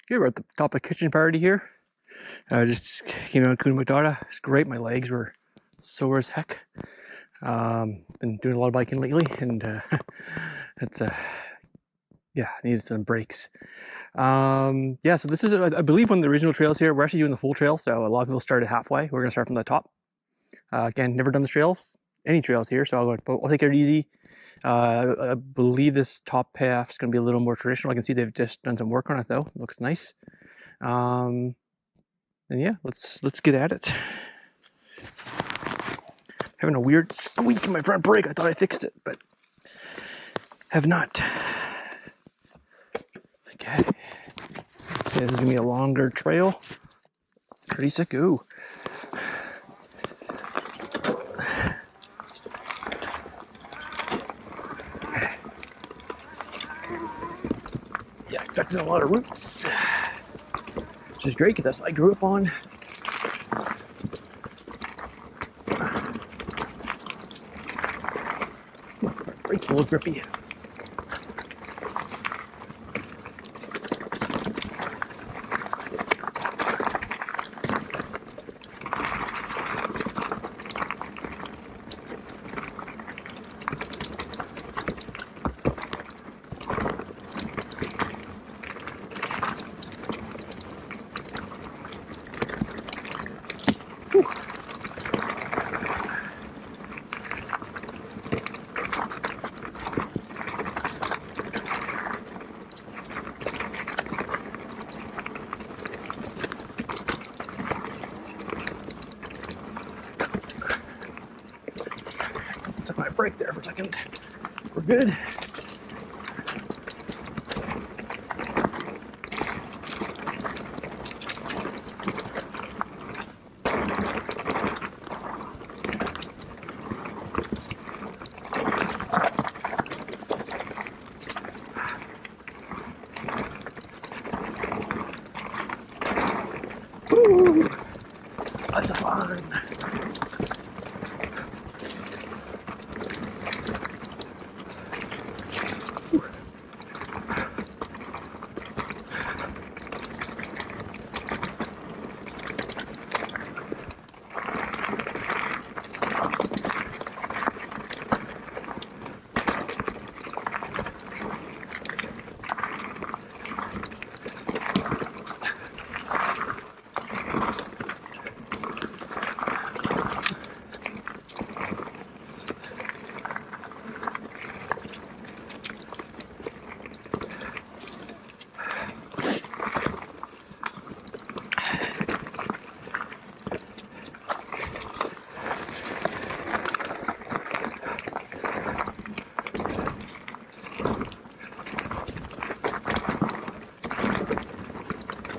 Okay, we're at the top of kitchen party here. Just came out of Kuna Matata. It's great. My legs were sore as heck. Been doing a lot of biking lately, and it's yeah, needed some breaks. Yeah, so this is, I believe, one of the original trails here. We're actually doing the full trail, so a lot of people started halfway. We're gonna start from the top. Again, never done the trails, any trails here, so I'll take it easy. I believe this top path is gonna be a little more traditional. I can see they've just done some work on it though. It looks nice. And yeah, let's get at it. Having a weird squeak in my front brake. I thought I fixed it, but have not. Okay. This is gonna be a longer trail. Pretty sick. Ooh. Okay. Yeah, expecting a lot of roots, which is great because that's what I grew up on. Brake's a little grippy. Took my brake there for a second. We're good. Woo! Lots of fun.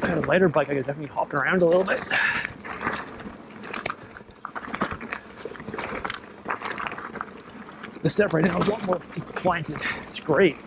A lighter bike, I could definitely hop around a little bit. The step right now is a lot more just planted. It's great.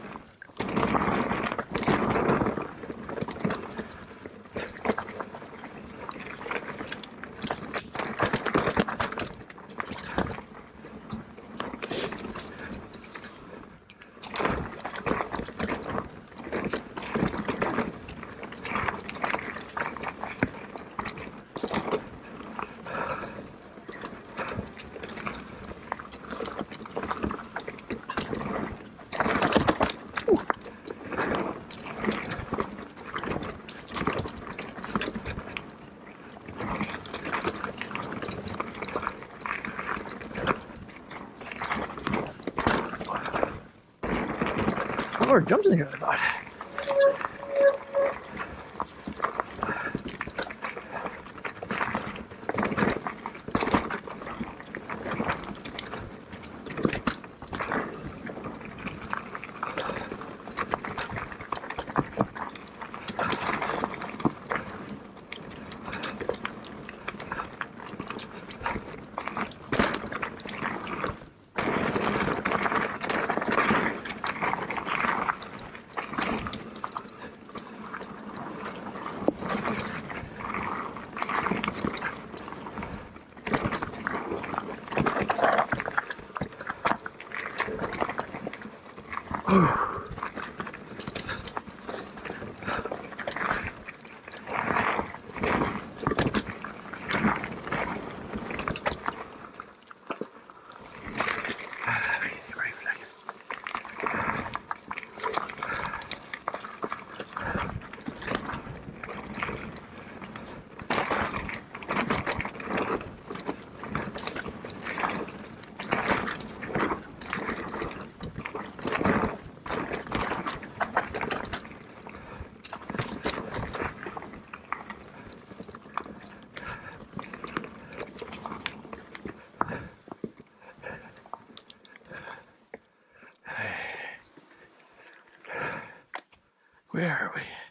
More jumps in here, I thought. Where are we?